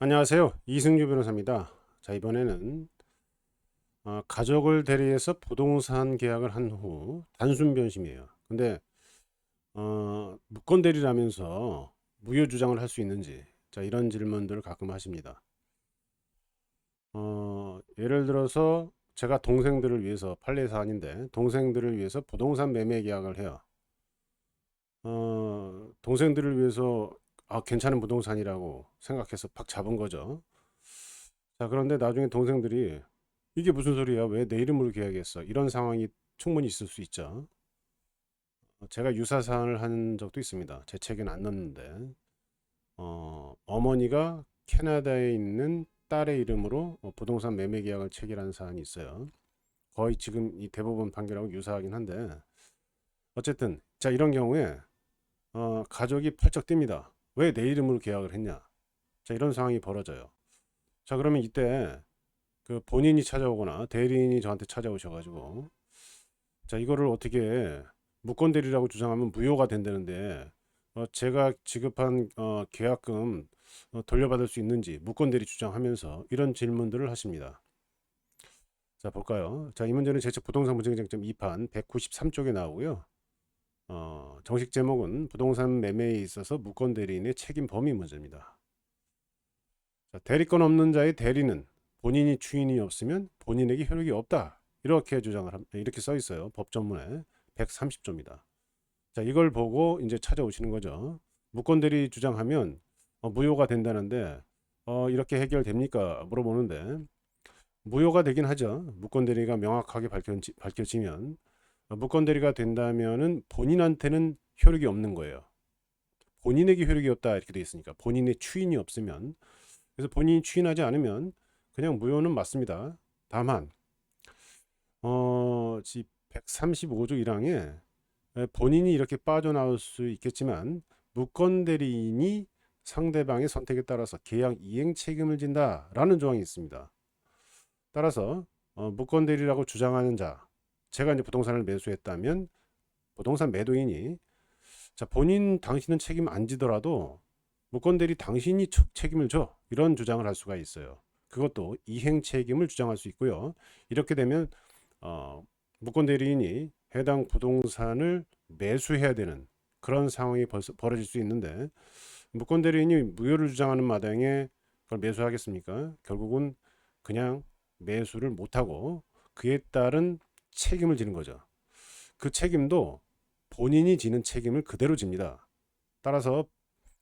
안녕하세요. 이승규 변호사입니다. 자, 이번에는 가족을 대리해서 부동산 계약을 한 후 단순 변심이에요. 근데 무권 대리라면서 무효 주장을 할 수 있는지, 자, 이런 질문들을 가끔 하십니다. 예를 들어서 제가 동생들을 위해서 판례 사안인데 동생들을 위해서 부동산 매매 계약을 해요. 동생들을 위해서 괜찮은 부동산이라고 생각해서 팍 잡은 거죠. 자, 그런데 나중에 동생들이 이게 무슨 소리야? 왜 내 이름으로 계약했어? 이런 상황이 충분히 있을 수 있죠. 제가 유사 사안을 한 적도 있습니다. 제 책에는 안 넣었는데, 어머니가 캐나다에 있는 딸의 이름으로 부동산 매매 계약을 체결한 사안이 있어요. 거의 지금 이 대법원 판결하고 유사하긴 한데, 어쨌든, 자, 이런 경우에, 가족이 펄쩍 뜁니다. 왜 내 이름으로 계약을 했냐? 자, 이런 상황이 벌어져요. 자, 그러면 이때 그 본인이 찾아오거나 대리인이 저한테 찾아오셔가지고, 자, 이거를 어떻게 무권 대리라고 주장하면 무효가 된다는데 제가 지급한 계약금 돌려받을 수 있는지 무권 대리 주장하면서 이런 질문들을 하십니다. 자, 볼까요? 자, 이 문제는 제책 부동산 문제쟁점 2판 193쪽에 나오고요. 정식 제목은 부동산 매매에 있어서 무권 대리인의 책임 범위 문제입니다. 자, 대리권 없는 자의 대리는 본인이 추인이 없으면 본인에게 효력이 없다. 이렇게 주장을 이렇게 써 있어요. 법전문에 130조입니다. 자, 이걸 보고 이제 찾아오시는 거죠. 무권 대리 주장하면 무효가 된다는데 이렇게 해결됩니까? 물어보는데 무효가 되긴 하죠. 무권 대리가 명확하게 밝혀지면 무권 대리가 된다면은 본인한테는 효력이 없는 거예요. 본인에게 효력이 없다 이렇게 돼 있으니까 본인의 추인이 없으면 그래서 본인이 추인하지 않으면 그냥 무효는 맞습니다. 다만 135조 1항에 본인이 이렇게 빠져나올 수 있겠지만 무권 대리인이 상대방의 선택에 따라서 계약 이행 책임을 진다라는 조항이 있습니다. 따라서 무권 대리라고 주장하는 자, 제가 이제 부동산을 매수했다면 부동산 매도인이 자, 본인 당신은 책임 안 지더라도 무권 대리 당신이 책임을 져 이런 주장을 할 수가 있어요. 그것도 이행 책임을 주장할 수 있고요. 이렇게 되면 무권 대리인이 해당 부동산을 매수해야 되는 그런 상황이 벌어질 수 있는데 무권 대리인이 무효를 주장하는 마당에 그걸 매수하겠습니까? 결국은 그냥 매수를 못하고 그에 따른 책임을 지는 거죠. 그 책임도 본인이 지는 책임을 그대로 집니다. 따라서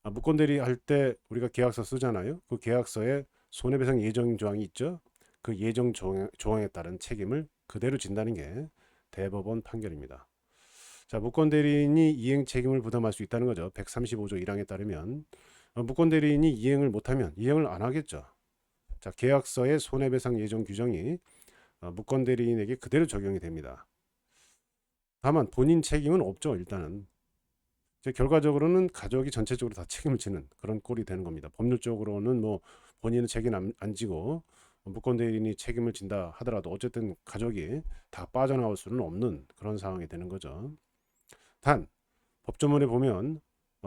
무권 대리 할 때 우리가 계약서 쓰잖아요. 그 계약서에 손해배상 예정 조항이 있죠. 그 예정 조항에 따른 책임을 그대로 진다는 게 대법원 판결입니다. 자, 무권 대리인이 이행 책임을 부담할 수 있다는 거죠. 135조 1항에 따르면 무권 대리인이 이행을 못하면 이행을 안 하겠죠. 자, 계약서의 손해배상 예정 규정이 무권 대리인에게 그대로 적용이 됩니다. 다만 본인 책임은 없죠. 일단은 결과적으로는 가족이 전체적으로 다 책임을 지는 그런 꼴이 되는 겁니다. 법률적으로는 뭐 본인은 책임 안 지고 무권 대리인이 책임을 진다 하더라도 어쨌든 가족이 다 빠져나올 수는 없는 그런 상황이 되는 거죠. 단 법조문에 보면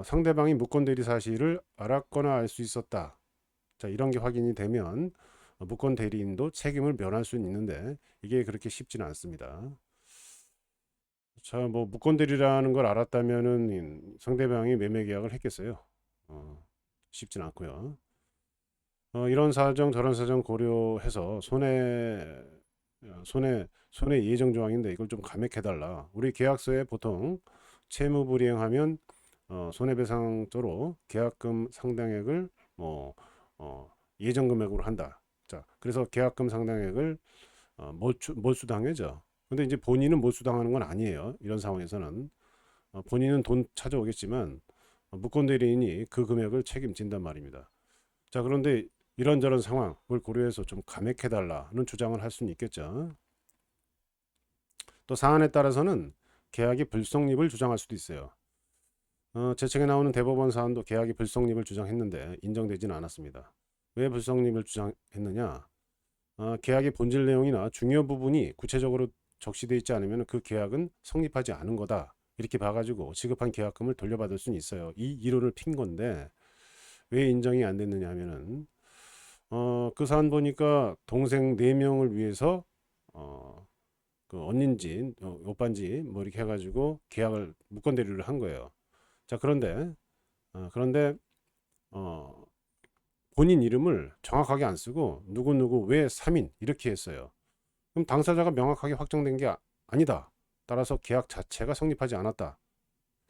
상대방이 무권 대리 사실을 알았거나 알 수 있었다. 자, 이런 게 확인이 되면 무권 대리인도 책임을 면할 수는 있는데 이게 그렇게 쉽지는 않습니다. 자, 뭐 무권 대리라는 걸 알았다면은 상대방이 매매 계약을 했겠어요. 쉽진 않고요. 이런 사정 저런 사정 고려해서 손해 예정 조항인데 이걸 좀 감액해달라. 우리 계약서에 보통 채무 불이행하면 손해배상조로 계약금 상당액을 뭐 예정 금액으로 한다. 자, 그래서 계약금 상당액을 몰수당해죠. 근데 이제 본인은 몰수당하는 건 아니에요. 이런 상황에서는 본인은 돈 찾아오겠지만 무권 대리인이 그 금액을 책임진단 말입니다. 자, 그런데 이런저런 상황을 고려해서 좀 감액해달라는 주장을 할 수는 있겠죠. 또 사안에 따라서는 계약의 불성립을 주장할 수도 있어요. 제 책에 나오는 대법원 사안도 계약의 불성립을 주장했는데 인정되지는 않았습니다. 왜 불성립을 주장했느냐? 계약의 본질 내용이나 중요 부분이 구체적으로 적시되어 있지 않으면 그 계약은 성립하지 않은 거다. 이렇게 봐가지고 지급한 계약금을 돌려받을 수는 있어요. 이 이론을 핀 건데 왜 인정이 안 됐느냐 하면은 그 사안 보니까 동생 4명을 위해서 그 언닌지 오빠인지 뭐 이렇게 해가지고 계약을 무권 대리를 한 거예요. 자, 그런데 어, 본인 이름을 정확하게 안 쓰고 누구누구 외 3인 이렇게 했어요. 그럼 당사자가 명확하게 확정된 게 아니다. 따라서 계약 자체가 성립하지 않았다.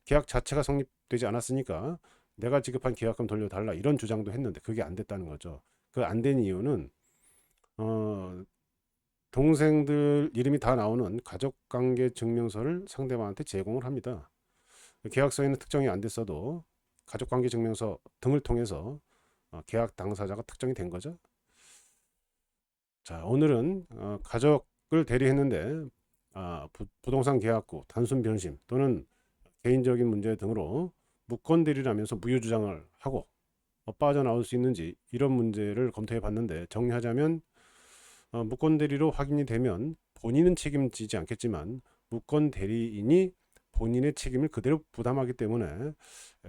계약 자체가 성립되지 않았으니까 내가 지급한 계약금 돌려달라 이런 주장도 했는데 그게 안 됐다는 거죠. 그 안 된 이유는 어, 동생들 이름이 다 나오는 가족관계 증명서를 상대방한테 제공을 합니다. 계약서에는 특정이 안 됐어도 가족관계 증명서 등을 통해서 계약 당사자가 특정이 된 거죠. 자, 오늘은 가족을 대리했는데 부동산 계약구, 단순 변심 또는 개인적인 문제 등으로 무권 대리라면서 무효 주장을 하고 빠져나올 수 있는지 이런 문제를 검토해 봤는데, 정리하자면 무권 대리로 확인이 되면 본인은 책임지지 않겠지만 무권 대리인이 본인의 책임을 그대로 부담하기 때문에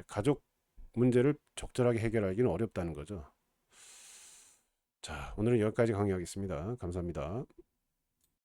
가족 문제를 적절하게 해결하기는 어렵다는 거죠. 자, 오늘은 여기까지 강의하겠습니다. 감사합니다.